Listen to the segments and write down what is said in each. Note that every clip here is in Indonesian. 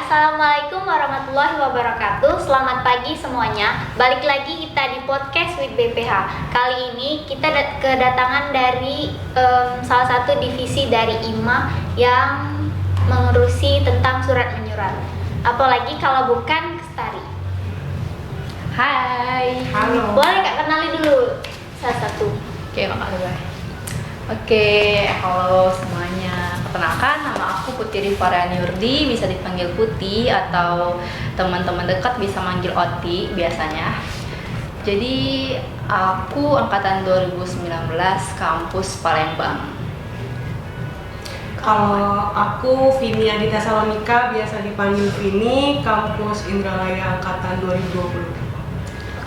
Assalamualaikum warahmatullahi wabarakatuh. Selamat pagi semuanya. Balik lagi kita di podcast with BPH. Kali ini kita kedatangan dari salah satu divisi dari IMA yang mengurusi tentang surat menyurat. Apalagi kalau bukan Kestari. Hai. Halo. Boleh Kak kenali dulu salah satu. Oke, makasih. Oke, halo semuanya. Perkenalkan, nama aku Putri Rifariani Yurdi, bisa dipanggil Putih atau teman-teman dekat bisa manggil Oti biasanya. Jadi aku angkatan 2019 kampus Palembang. Kalau aku Vini Adita Salonika, biasa dipanggil Vini, kampus Indralaya angkatan 2020.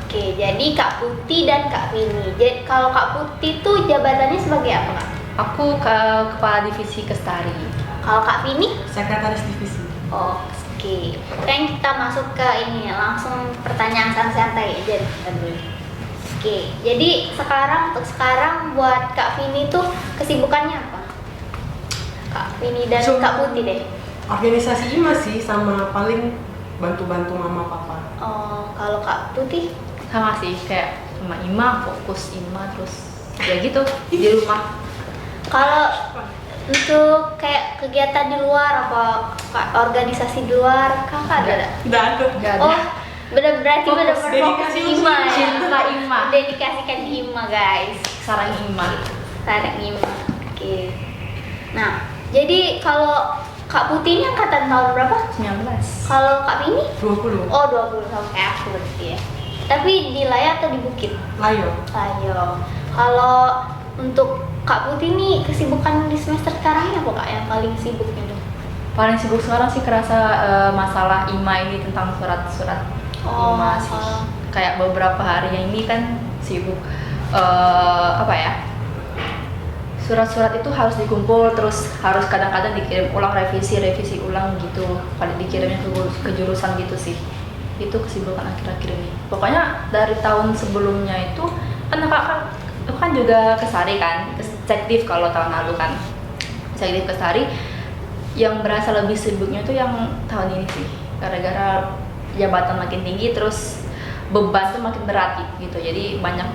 Oke, jadi Kak Putih dan Kak Vini. Jadi kalau Kak Putih tuh jabatannya sebagai apa, Kak? Aku kepala divisi Kestari. Kalau Kak Vini? Sekretaris divisi. Oh, oke. Sekarang kita masuk ke ini, langsung pertanyaan santai aja. Oke, jadi untuk sekarang buat Kak Vini tuh kesibukannya apa? Kak Vini dan Kak Putih deh. Organisasi IMA sih, sama paling bantu-bantu mama papa. Oh, kalau Kak Putih? Sama sih, kayak sama IMA, fokus IMA terus ya gitu di rumah. Kalau untuk kayak kegiatan di luar apa organisasi di luar, Kakak ada? Nggak ada. Gak ada. Oh, berarti Fokus, benar-benar fokus dedikasi di IMA ya? Cinta IMA. Dedikasikan di IMA, guys. Sarang IMA. Sarang IMA. Oke. Nah, jadi kalau Kak Putih ini angkatan tahun berapa? 19. Kalau Kak Vini? 20. Oh, 20 sama kayak aku berarti ya. Tapi di Laya atau di Bukit? Layo. Ayo. Kalau untuk Kak Putih nih kesibukan di semester sekarang ini apa Kak yang paling sibuk gitu? Paling sibuk sekarang sih kerasa masalah IMA ini tentang surat-surat IMA sih. masalah. Kayak beberapa hari yang ini kan sibuk apa ya? Surat-surat itu harus dikumpul, terus harus kadang-kadang dikirim ulang, revisi ulang gitu. Paling dikirimnya ke jurusan gitu sih. Itu kesibukan akhir-akhir ini. Pokoknya dari tahun sebelumnya itu kan kakak kan juga Kestari kan, sektif kalau tahun lalu kan. Sektif Kestari yang berasa lebih sibuknya itu yang tahun ini sih. Gara-gara jabatan makin tinggi terus beban tuh makin berat gitu. Jadi banyak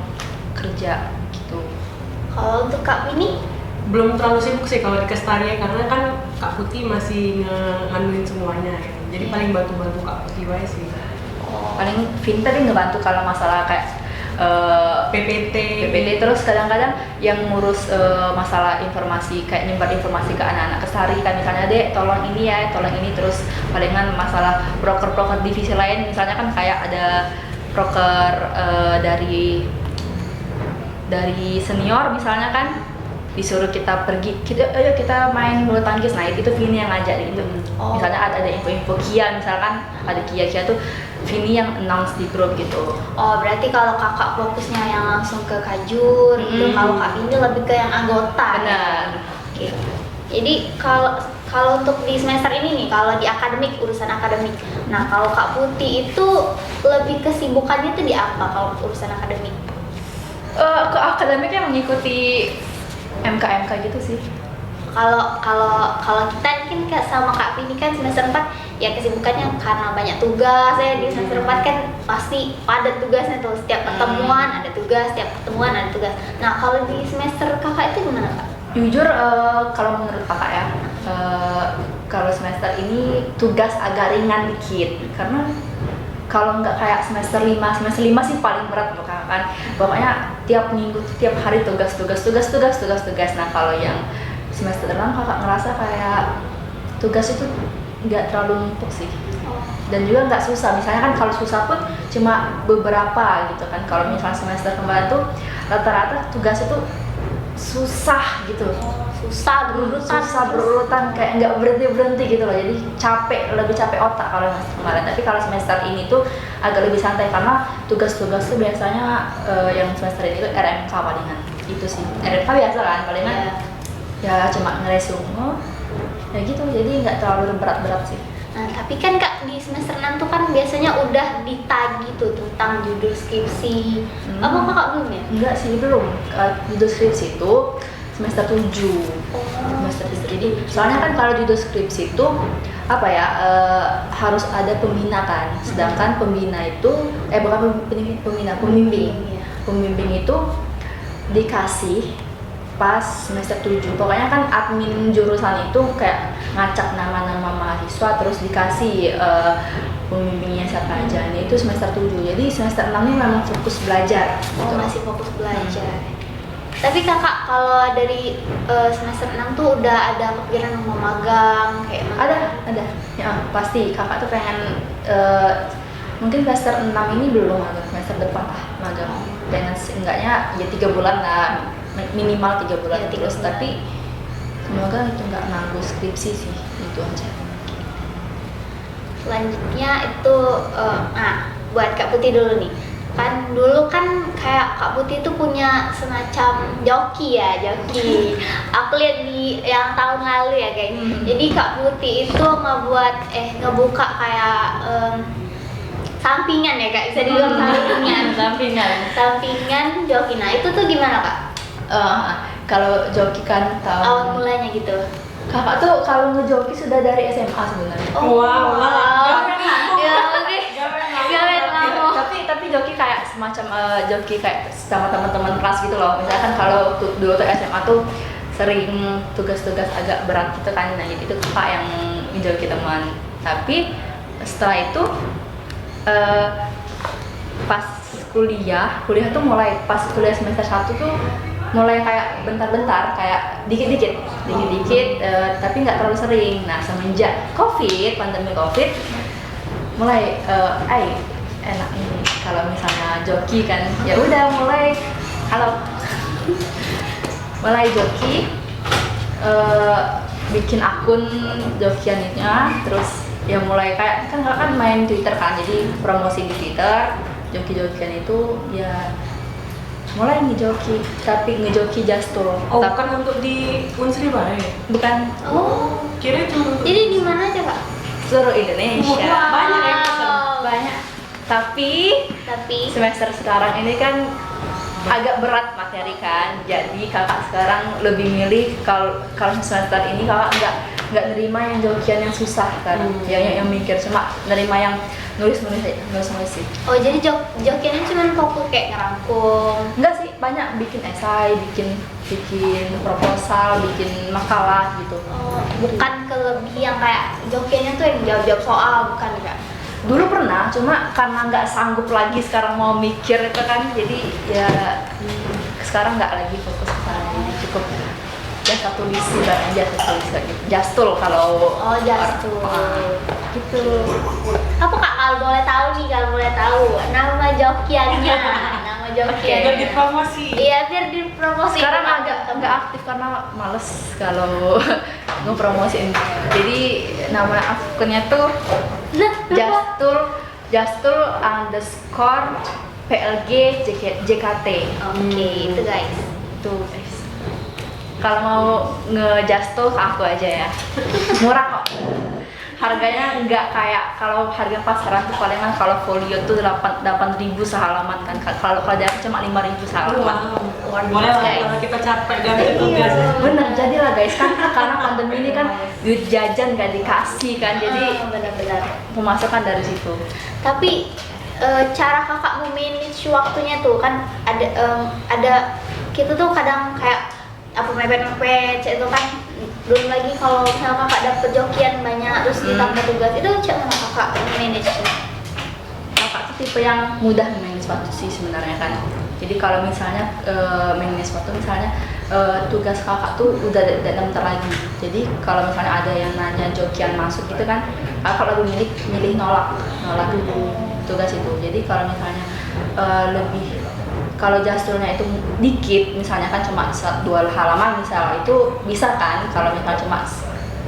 kerja gitu. Kalau untuk Kak Vini? Belum terlalu sibuk sih kalau di Kestari ya, karena kan Kak Putih masih nganuin semuanya ya. Jadi paling bantu-bantu Kak Putih aja sih. Paling Vin tadi ngebantu kalau masalah kayak PPT terus kadang-kadang yang ngurus masalah informasi kayak nyebar informasi ke anak-anak Kestari kan, misalnya Dek tolong ini ya, tolong ini, terus palingan masalah proker divisi lain misalnya kan kayak ada proker dari senior misalnya kan disuruh kita pergi, ayo kita main bulu tangkis. Nah itu Vini yang ngajak gitu. Misalnya ada info Kia, misalkan ada Kia tuh Vini yang announce di grup gitu. Oh, berarti kalau kakak fokusnya yang langsung ke Kajur gitu. Kalau Kak Vini lebih ke yang anggota. Benar. Oke. Jadi kalau untuk di semester ini nih, kalau di akademik, urusan akademik. Nah, kalau Kak Putih itu lebih kesibukannya itu di apa kalau urusan akademik? Ke akademiknya mengikuti MK gitu sih. Kalau kita kan sama Kak Vini kan semester 4 ya kesibukannya karena banyak tugas ya di semester 4 kan pasti padat tugasnya tuh, setiap pertemuan ada tugas, setiap pertemuan ada tugas. Nah, kalau di semester Kakak itu gimana Kak? Jujur kalau menurut kakak ya, kalau semester ini tugas agak ringan dikit karena kalau nggak kayak semester 5 sih paling berat untuk kakak kan. Pokoknya tiap minggu, tiap hari tugas. Nah kalau yang semester 6 kakak ngerasa kayak tugas itu nggak terlalu numpuk sih. Dan juga nggak susah. Misalnya kan kalau susah pun cuma beberapa gitu kan. Kalau misalnya semester kemarin tuh rata-rata tugas itu susah gitu. Susah berurutan kayak nggak berhenti gitu loh, jadi lebih capek otak kalau semester kemarin. Tapi kalau semester ini tuh agak lebih santai karena tugas-tugas tuh biasanya yang semester ini tuh RMK palingan itu sih. RMK biasa kan palingan ya cuma ngeresume ya gitu, jadi nggak terlalu berat-berat sih. Nah, tapi kan Kak di semester 6 tuh kan biasanya udah ditagi tuh tentang judul skripsi. Apa Kakak belum ya? Enggak sih, belum. Judul skripsi itu semester 7. Oh, semester 3. Jadi soalnya kan kalau judul skripsi itu apa ya, harus ada pembina kan, sedangkan pembina itu bukan pembina, pembimbing itu dikasih pas semester 7. Pokoknya kan admin jurusan itu kayak ngacak nama-nama mahasiswa terus dikasih pembimbingnya siapa aja. Ini itu semester 7. Jadi semester 6 ini memang fokus belajar gitu. Masih fokus belajar. Tapi kakak kalau dari semester 6 tuh udah ada kepikiran mau magang kayak Ada. Ya, pasti kakak tuh pengen mungkin semester 6 ini belum magang, semester depan lah magang. Dengan seenggaknya ya 3 bulan lah, minimal 3 bulan Ya, 3 terus. bulan. Tapi semoga itu nggak nanggu skripsi sih, itu aja. Selanjutnya itu buat Kak Putih dulu nih. Kan dulu kan kayak Kak Putih itu punya semacam joki. Aku lihat di yang tahun lalu ya guys. Jadi Kak Putih itu ngebuka kayak sampingan ya Kak, bisa dibilang sampingan joki. Nah itu tuh gimana Kak? Kalau joki kan Awal mulanya gitu. kakak tuh kalau ngejoki sudah dari SMA sebenarnya. Wow. Ya oke. Gawen lama. Tapi joki kayak semacam joki kayak sama teman-teman kelas gitu loh. Misalkan kalau dulu tuh SMA tuh sering tugas-tugas agak berat gitu kan. Nah itu kakak yang ngejoki teman. Tapi setelah itu pas kuliah tuh mulai pas kuliah semester 1 tuh mulai kayak bentar-bentar, kayak dikit-dikit, tapi nggak terlalu sering. Nah semenjak pandemi COVID, mulai enak ini kalau misalnya joki kan, ya udah mulai joki, bikin akun jokiannya, terus ya mulai kayak kan main Twitter kan, jadi promosi di Twitter, joki-jokian itu ya mulai ngejoki, tapi ngejoki Jastul. Bukan untuk di Unsri Bare? Bukan. Kira cuma untuk Jadi di mana aja Kak? Seluruh Indonesia. Wah, banyak ya pesan. Banyak. Tapi Tapi semester sekarang ini kan agak berat materi kan, jadi kakak sekarang lebih milih kalau semester ini kakak nggak nerima yang jokian yang susah kan, yang mikir, cuma nerima yang nulis sih. Oh jadi jokiannya cuma fokus kayak ngerangkum. Enggak sih, banyak bikin esai, bikin proposal, bikin makalah gitu. Bukan kelebihan yang kayak jokiannya tuh yang jawab soal, bukan Kak? Dulu pernah, cuma karena nggak sanggup lagi sekarang mau mikir itu kan, jadi ya sekarang nggak lagi fokus ke sana, jadi cukup jasa tulis aja, gitu. Jastul kalau Jastul. Gitu. Apa Kak kalau boleh tahu nama jokiannya? Nama jokiannya. Biar dipromosi. Iya biar dipromosi. Sekarang agak nggak aktif karena males kalau ngepromosiin. Jadi nama akunnya tuh Jastul underscore PLG JKT. Oke, itu guys. Tuh guys. Kalau mau ngejastul ke aku aja ya. Murah kok. Harganya nggak kayak kalau harga pasaran tuh palingan kalau folio tuh 8.000 sehalaman kan. Kalau dari aku cuma 5.000 sehalaman. Boleh lah kalau kita capek ganti tugas. Bener, jadilah guys kan karena pandemi ini kan duit jajan gak dikasih kan, jadi benar-benar. pemasukan dari situ. Tapi cara kakak memanage waktunya tuh kan ada kita tuh kadang kayak apa mepet itu kan, belum lagi kalau misalnya kakak dapet jokian banyak terus ditambah tugas, itu cara kakak manage. Kakak tuh tipe yang mudah manage waktu sih sebenarnya kan. Jadi kalau misalnya manage waktu, misalnya tugas kakak tuh udah bentar lagi. Jadi kalau misalnya ada yang nanya jokian masuk gitu kan, kakak lebih milih nolak dulu tugas itu. Jadi kalau misalnya kalau Justulnya itu dikit, misalnya kan cuma 2 halaman misalnya, itu bisa kan kalau misalnya cuma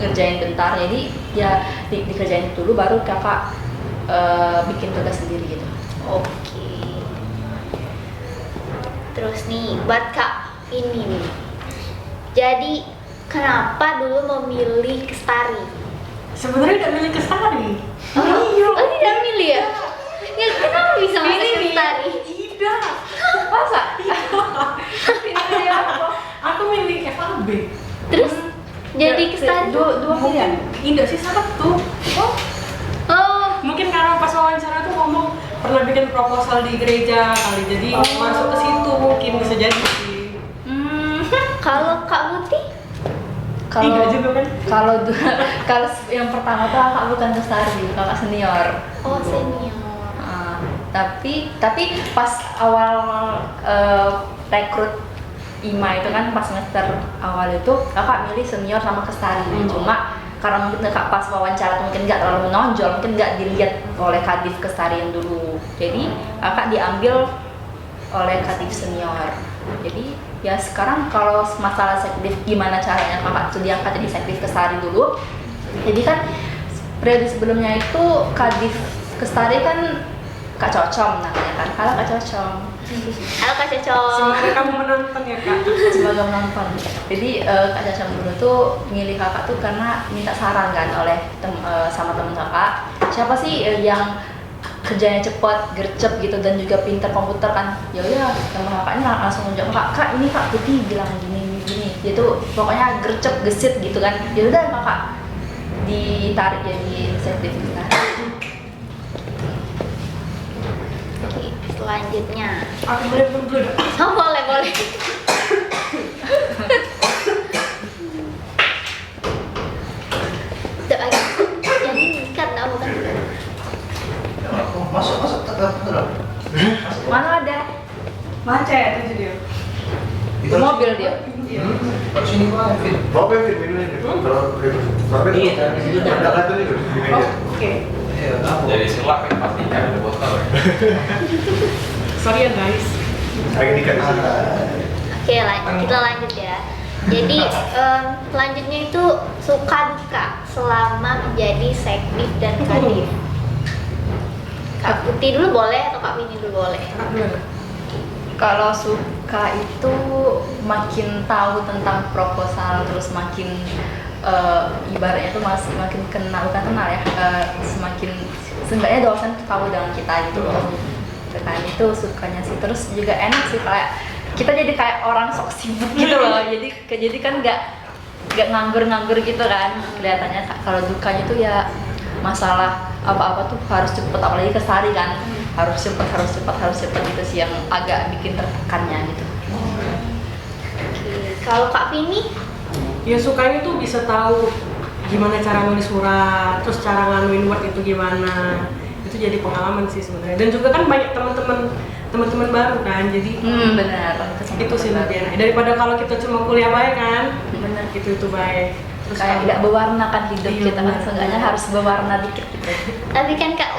ngerjain bentar, jadi ya dikerjain dulu baru kakak bikin tugas sendiri gitu. Oke. Terus nih buat Kak ini nih, jadi kenapa dulu memilih Kestari? Sebenarnya udah milih Kestari. Tidak milih ya? Ya kenapa bisa masuk Kestari? Tidak. Masa? Ini dia apa? Aku milih FAB. Terus jadi Kestari? Dua pilihan. Indah sih satu. Oh, Mungkin karena pas wawancara tuh ngomong pernah bikin proposal di gereja kali, jadi masuk ke situ mungkin bisa jadi sih. kalau Kak Putih? Indah juga kan? Kalau yang pertama tuh kakak bukan Kestari, kakak senior. Oh, senior. Tapi pas awal rekrut IMA itu kan pas semester awal itu kakak milih senior sama Kestari. Cuma karena mungkin kakak pas wawancara mungkin nggak terlalu menonjol, mungkin nggak dilihat oleh Kadif Kestari yang dulu. Jadi kakak diambil oleh Kadif senior. Jadi ya sekarang kalau masalah sekdif gimana caranya kakak itu diangkat jadi sekdif Kestari dulu. Jadi kan periode sebelumnya itu Kadif Kestari kan Kak Cocom namanya kan, kalau Kak Cocom. Halo Kak Cocom. Semoga kamu menonton ya Kak. Sebagai penonton. Jadi Kak Cocom dulu tuh milih kakak tuh karena minta saran kan oleh sama temen kakak. Siapa sih yang kerjanya cepat, gercep gitu dan juga pintar komputer kan? Ya udah, sama kakaknya langsung nunjuk kak ini Kak Putih bilang gini. Dia tuh pokoknya gercep gesit gitu kan. Ya udah kakak ditarik jadi sekdif Kestari. Selanjutnya. Aku boleh dulu dong. Oh, boleh. Tuh, jadi ikat lah bukan? Masuk tetap beneran. Mana ada? Macet itu dia. Mobil dia. Kalau sini mah fit. Mau fit minum ini. Kalau tapi ada kartu nih di meja. Oke. Iya, tahu. Jadi silap kan pasti cari botol. Sorry ya guys. Lagi nikah. Oke, kita lanjut ya. Jadi selanjutnya itu suka duka selama menjadi sekdif dan kadif. Kak Putih dulu boleh atau Kak Winnie dulu boleh? Kakak dulu. Kalau suka itu makin tahu tentang proposal, terus makin ibaratnya itu masih makin kenal, bukan kenal ya, semakin seenggaknya dosen tuh tahu dengan kita gitu loh. Kan itu sukanya sih. Terus juga enak sih kayak kita jadi kayak orang sok sibuk gitu loh. Jadi kan nggak nganggur gitu kan kelihatannya. Kalau dukanya tuh ya masalah apa-apa tuh harus cepet, apalagi Kestari kan harus cepet gitu sih yang agak bikin tertekannya gitu. Kalau Kak Vini? Ya sukanya tuh bisa tahu gimana cara nulis surat, terus cara nganuin Word itu gimana. Itu jadi pengalaman sih sebenarnya. Dan juga kan banyak teman-teman baru kan. Jadi Benar. itu sih lebih enak. Daripada kalau kita cuma kuliah baik kan. Benar. Itu baik. Terus Kayak tidak berwarna kan hidup Iya, kita kan, benar. seenggaknya harus berwarna dikit gitu. Tapi kan Kak,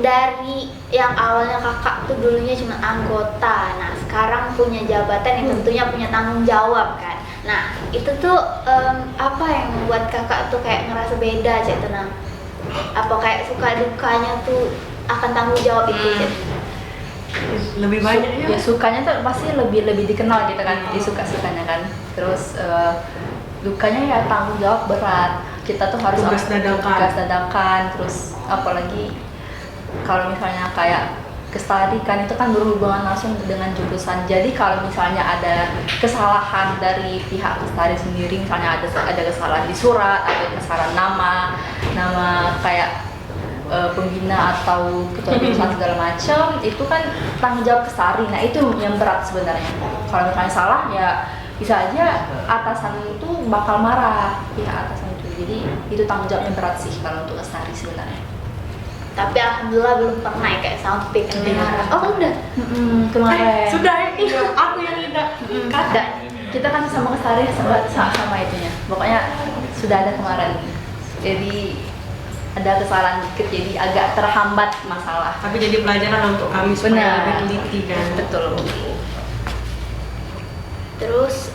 dari yang awalnya kakak tuh dulunya cuma anggota, nah sekarang punya jabatan yang tentunya punya tanggung jawab kan. Nah itu tuh apa yang membuat kakak tuh kayak ngerasa beda Cek Tenang? Apa kayak suka dukanya tuh akan tanggung jawab itu Cek? lebih banyak ya. Ya sukanya tuh pasti lebih dikenal gitu kan, jadi suka-sukanya kan. Terus dukanya ya tanggung jawab berat. Kita tuh harus Tugas dadakan, terus apalagi kalau misalnya kayak Kestari kan itu kan berhubungan langsung dengan jurusan. Jadi kalau misalnya ada kesalahan dari pihak Kestari sendiri, misalnya ada kesalahan di surat atau kesalahan nama kayak pembina atau ketua jurusan segala macam, itu kan tanggung jawab Kestari. Nah itu yang berat sebenarnya. Kalau misalnya salah ya bisa aja atasan itu bakal marah, pihak atasan itu. Jadi itu tanggung jawab yang berat sih kalau untuk Kestari sebenarnya. Tapi alhamdulillah belum pernah ya kayak sampai kena marah. Oh udah. Kemarin Sudah ya, aku yang tidak. ada, kita kan sama Kestari sama itunya. Pokoknya sudah ada kemarin. Jadi ada kesalahan dikit, jadi agak terhambat masalah. Tapi jadi pelajaran untuk kami supaya lebih teliti kan. Betul. Terus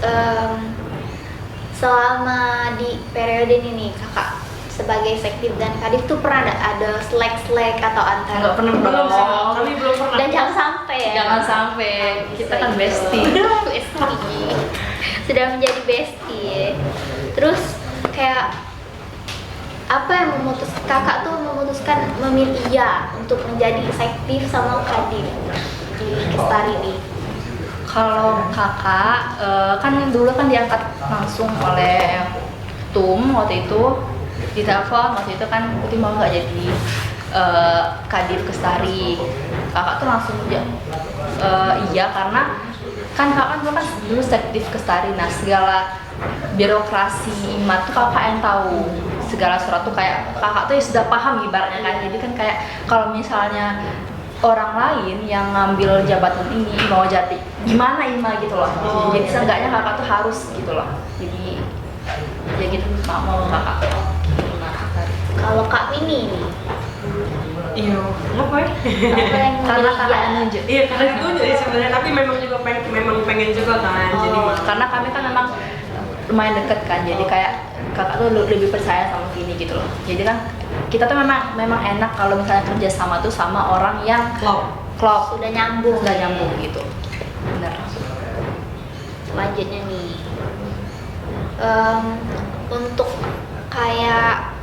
selama di periode ini nih kakak sebagai sekdif dan kadif tuh pernah ada selek atau antara? Nggak pernah Belum sih, dong. kami belum pernah. Dan jangan sampai ya. Jangan sampai, kita kan bestie. Bestie. Sudah menjadi bestie ya. Terus kayak apa yang kakak tuh memutuskan memilih iya untuk menjadi sekdif sama kadif di Kestari ini? Kalau kakak kan dulu kan diangkat langsung oleh Tum waktu itu ditelepon, waktu itu kan Putih mau nggak jadi Kadif Kestari. Kakak tuh langsung iya, karena kan kakak kan dulu Sekdiv Kestari. Nah segala birokrasi IMA tuh kakak yang tahu, segala surat tuh kayak kakak tuh ya sudah paham ibaratnya kan. Jadi kan kayak kalau misalnya orang lain yang ngambil jabatan ini mau jadi gimana IMA gitu loh. Jadi seenggaknya kakak tuh harus gitu loh. Jadi ya gitu mau kakak. Kalau Kak Mini nih, Iya, apa ya? apa yang Karena memilih kakak ya? yang nunjuk. Iya, karena itu jadi sebenarnya, tapi memang juga memang pengen juga kan. Jadi Karena kami kan memang lumayan deket kan, jadi kayak kakak tuh lebih percaya sama Vini gitu loh. Jadi kan kita tuh memang enak kalau misalnya kerja sama tuh sama orang yang klop Sudah nyambung. gitu. Bener. Selanjutnya nih, untuk kayak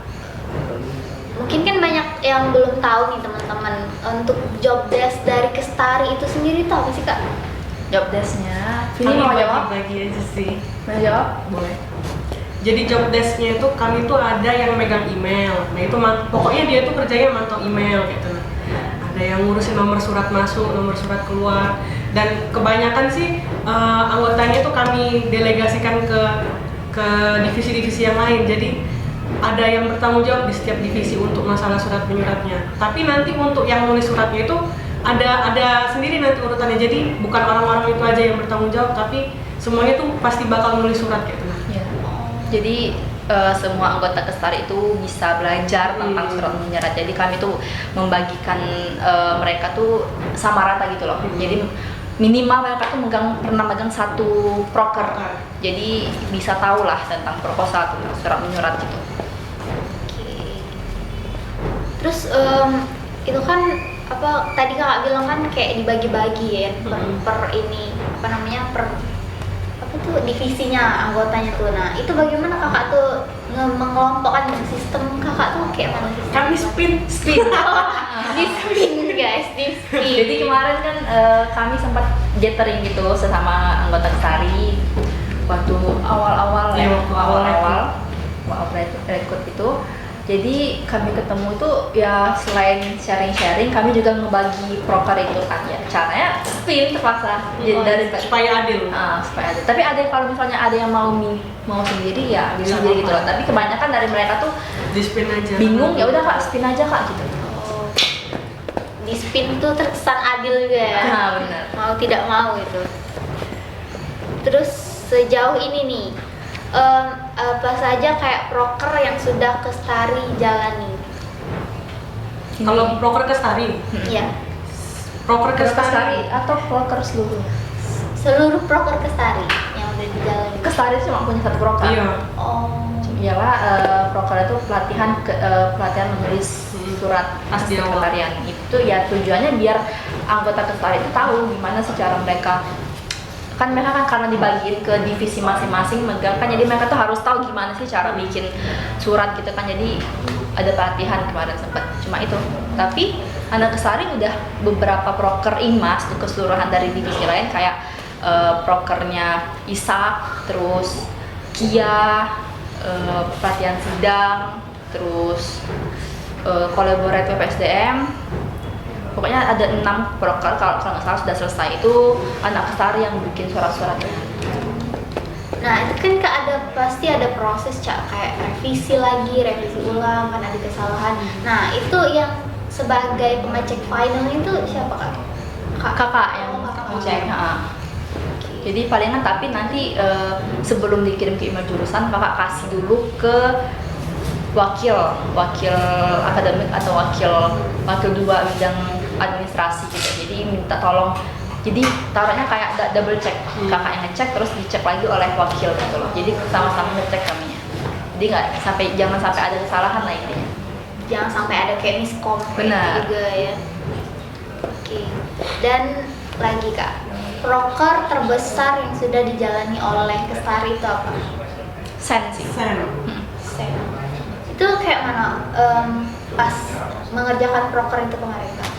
mungkin kan banyak yang belum tahu nih teman-teman, untuk job desk dari Kestari itu sendiri tuh apa sih Kak? Job desk-nya, Vini mau jawab? bagi aja sih. Mau jawab? Boleh. Jadi job desk-nya itu kami tuh ada yang megang email. Nah itu pokoknya dia tuh kerjanya mantau email gitu. Ada yang ngurusin nomor surat masuk, nomor surat keluar. Dan kebanyakan sih anggotanya tuh kami delegasikan ke divisi-divisi yang lain. Jadi ada yang bertanggung jawab di setiap divisi untuk masalah surat menyuratnya. Tapi nanti untuk yang nulis suratnya itu ada sendiri nanti urutannya. Jadi bukan orang-orang itu aja yang bertanggung jawab, tapi semuanya tuh pasti bakal nulis surat gitu. Ya. Jadi semua anggota Kestari itu bisa belajar tentang surat menyurat. Jadi kami tuh membagikan mereka tuh sama rata gitu loh. Jadi minimal mereka tuh pernah megang satu proker. Jadi bisa tahu lah tentang proposal, tentang surat menyurat gitu. Oke. Terus itu kan apa tadi Kakak bilang kan kayak dibagi-bagi ya per ini apa namanya per apa tuh divisinya anggotanya tuh. Nah itu bagaimana Kakak tuh mengelompokkan sistem Kakak tuh kayak mana sih? Kami spin. Di spin guys, di spin. Jadi kemarin kan kami sempat gathering gitu sesama anggota Kestari waktu awal-awal Ya, waktu awal rekrut itu. Jadi kami ketemu tuh ya selain sharing-sharing, kami juga ngebagi proker itu kan ya. Caranya spin terpaksa. Jadi dari supaya adil. supaya ada. Tapi ada kalau misalnya ada yang mau sendiri ya bisa sendiri gitu loh. Tapi kebanyakan dari mereka tuh Di spin aja. bingung, ya udah Kak spin aja Kak gitu. Oh. Di spin tuh terkesan adil juga ya. Nah, benar. Mau tidak mau itu. Terus sejauh ini nih apa saja kayak proker yang sudah Kestari jalani? Kalau proker Kestari, Iya. proker Kestari Kestari atau proker seluruh? Seluruh proker Kestari yang udah dijalani. Kestari cuma punya satu proker. Iya. Oh. Iyalah, proker itu pelatihan menulis surat Pas di awal. sekretarian. Itu ya tujuannya biar anggota Kestari itu tahu gimana sih cara mereka, kan mereka kan karena dibagiin ke divisi masing-masing megang kan, jadi mereka tuh harus tahu gimana sih cara bikin surat gitu kan. Jadi ada pelatihan kemarin sempat cuma itu. Tapi anak Kestari udah beberapa proker IMAS tuh keseluruhan dari divisi lain kayak prokernya Isak, terus Kia, pelatihan sidang, terus kolaborate PSDM. Pokoknya ada 6 proker kalau nggak salah sudah selesai. Itu anak Kestari yang bikin surat-suratnya. Nah itu kan Kak pasti ada proses Cak, kayak revisi ulang kan ada kesalahan. Nah itu yang sebagai pengecek final itu siapa Kak? Kakak yang kakak. ngecek. Jadi palingan tapi nanti sebelum dikirim ke email jurusan kakak kasih dulu ke wakil akademik atau wakil 2 bidang administrasi gitu. Jadi minta tolong, jadi taruhnya kayak double check, kakak yang ngecek terus dicek lagi oleh wakil gitu loh. Jadi sama-sama ngecek kaminya. Jadi jangan sampai ada kesalahan lah intinya. Jangan sampai ada kayak miskom Benar. juga ya. Oke. Dan lagi Kak, proker terbesar yang sudah dijalani oleh Kestari itu apa? Sen sih. Sen. Itu kayak mana pas mengerjakan proker itu kemarin Kak?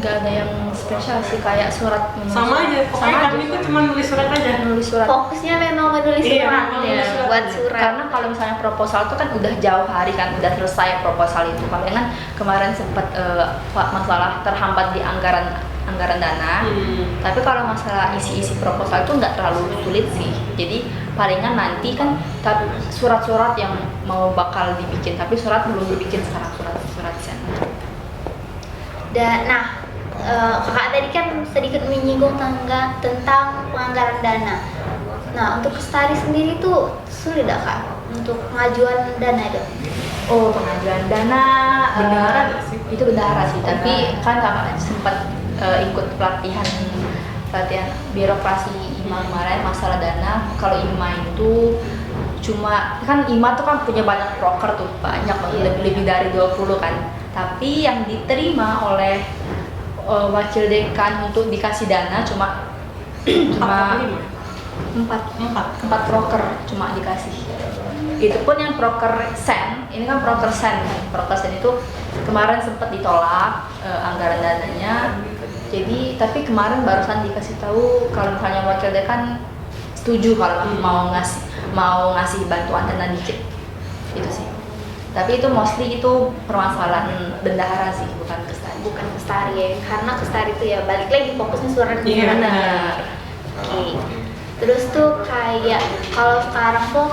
nggak ada yang spesial sih, kayak surat Sama aja, pokoknya kami itu cuma nulis surat aja. nulis surat. Fokusnya memang menulis Iya, surat memang ya, menulis surat. buat surat. Karena kalau misalnya proposal itu kan udah jauh hari kan, udah selesai proposal itu. Palingan kemarin sempat masalah terhambat di anggaran dana. Tapi kalau masalah isi proposal itu nggak terlalu sulit sih. Jadi palingan nanti kan surat-surat yang mau bakal dibikin, tapi surat belum dibikin sekarang, surat sen. Dan kakak tadi kan sedikit menyinggung tentang penganggaran dana. Nah, untuk Kestari sendiri tuh sulit gak kak untuk pengajuan dana itu? Oh, pengajuan dana Bendahara nggak sih? itu bendahara sih, tapi kan kakak sempat ikut pelatihan birokrasi IMA kemarin masalah dana. Kalau IMA itu cuma kan IMA tuh kan punya banyak broker tuh, banyak lebih dari 20 kan. Tapi yang diterima oleh wakil dekan untuk dikasih dana cuma 4 broker cuma dikasih. Itu pun yang broker sen, ini kan broker sen itu kemarin sempat ditolak anggaran dananya. Jadi tapi kemarin barusan dikasih tahu kalau misalnya wakil dekan setuju kalau mau ngasih bantuan dana dikit, itu sih. Tapi itu mostly itu permasalahan bendahara sih, bukan Kestari. Bukan Kestari ya, karena Kestari itu ya balik lagi fokusnya surat Iya, benar. Oke. Terus tuh kayak kalau sekarang tuh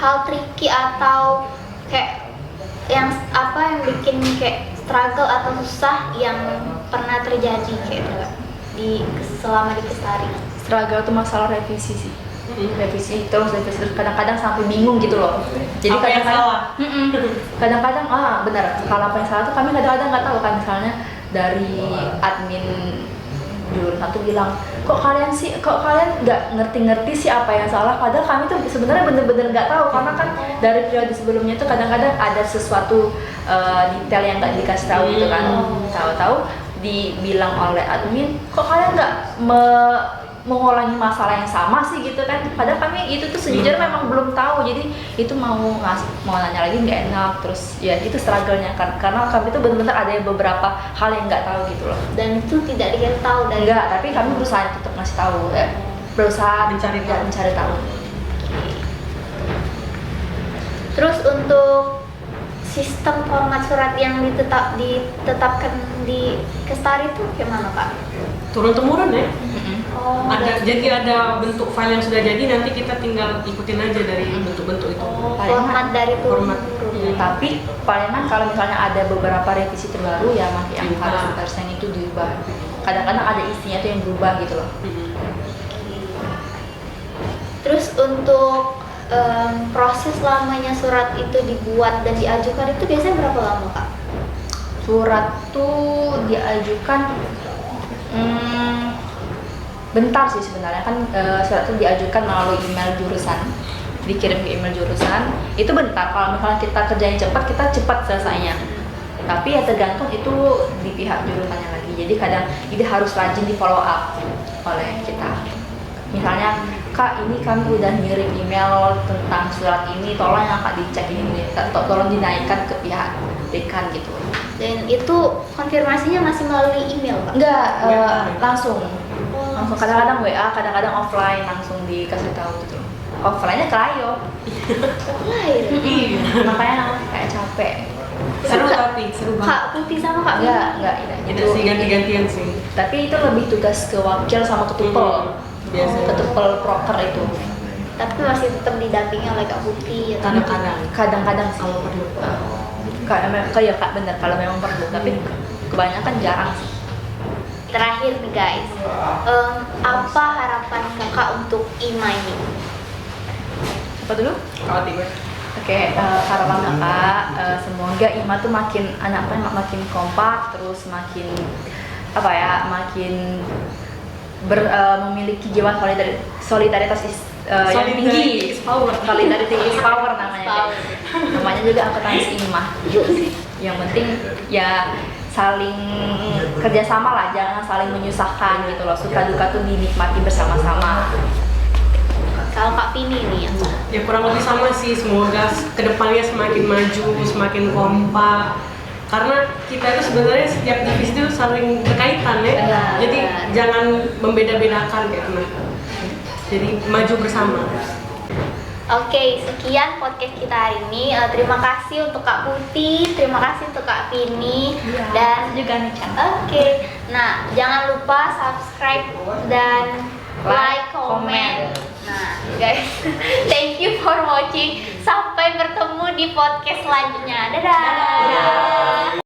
hal tricky atau kayak yang bikin kayak struggle atau susah yang pernah terjadi kayak gitu Kak, selama di Kestari. Struggle tuh masalah revisi sih. Revisi terus kadang-kadang sampai bingung gitu loh. Jadi Apa yang salah? Kadang-kadang benar, kalau apa yang salah tuh kami kadang-kadang nggak tahu kan. Misalnya dari admin jurusan tuh bilang, kok kalian nggak ngerti sih apa yang salah, padahal kami tuh sebenarnya bener-bener nggak tahu, karena kan dari periode sebelumnya tuh kadang-kadang ada sesuatu detail yang nggak dikasih tahu gitu kan. Tahu-tahu dibilang oleh admin, kok kalian nggak mengulangi masalah yang sama sih gitu kan, padahal kami itu tuh sejujurnya memang belum tahu. Jadi itu mau nanya lagi nggak enak, terus ya itu struggle-nya kan, karena kami tuh benar-benar ada beberapa hal yang nggak tahu gitu loh. Dan itu tidak dikasih tahu dari Enggak, tapi kami berusaha tetap ngasih tahu, berusaha mencari tahu. Terus untuk sistem format surat yang ditetapkan di Kestari itu gimana Kak? Turun-temurun ya. Oh, Jadi ada bentuk file yang sudah jadi, nanti kita tinggal ikutin aja dari bentuk-bentuk itu. format dari Format. turun-temurun. Tapi palingan kalau misalnya ada beberapa revisi terbaru ya yang harus persen itu diubah. Kadang-kadang ada isinya tuh yang berubah gitu loh. Terus untuk proses lamanya surat itu dibuat dan diajukan itu biasanya berapa lama Kak? Surat tuh diajukan bentar sih sebenarnya kan. Surat itu diajukan melalui email jurusan, dikirim ke email jurusan, itu bentar. Kalau misalnya kita kerjain cepat, kita cepat selesainya. Tapi ya tergantung itu di pihak jurusannya lagi. Jadi kadang harus rajin di follow up oleh kita. Misalnya, Kak, ini kami udah ngirim email tentang surat ini, tolong ya Kak dicek ini, tolong dinaikkan ke pihak dekan gitu. Dan itu konfirmasinya masih melalui email Pak? Enggak, langsung kadang-kadang WA, kadang-kadang offline langsung dikasih tahu gitu. Offline-nya ke Ayo. Lain. Makanya kayak capek. Seru tapi seru banget. Kak Putih sama Kak Bini? Enggak. Itu sih ganti-gantian sih. Tapi itu lebih tugas ke wakil sama ketupel. Biasanya. Ketupel proker itu. Tapi masih tetap didampingi oleh Kak Putih atau Kadang-kadang Kadang-kadang sih. kalau perlu. Kayak Kak bener kalau memang perlu, tapi kebanyakan jarang sih. Terakhir nih guys, apa harapan kakak untuk IMA ini? Apa dulu? Oke, harapan kakak semoga IMA tuh makin makin kompak, terus makin memiliki jiwa solidaritas yang tinggi. Solidarity is power namanya. Namanya juga akuntansi IMA gitu sih. Yang penting ya saling kerjasama lah, jangan saling menyusahkan gitu loh. Suka duka tuh dinikmati bersama-sama. Kalau Kak Vini nih Ya kurang lebih sama sih, semoga kedepannya semakin maju, semakin kompak. karena kita itu sebenarnya setiap divisi itu saling berkaitan ya. Benar. Jadi jangan membeda-bedakan kayak teman. Jadi maju bersama. Oke, sekian podcast kita hari ini. Terima kasih untuk Kak Putih, terima kasih untuk Kak Vini, dan juga nih Chan. Oke, nah jangan lupa subscribe dan like, comment. Nah guys, thank you for watching. Sampai bertemu di podcast selanjutnya. Dadah.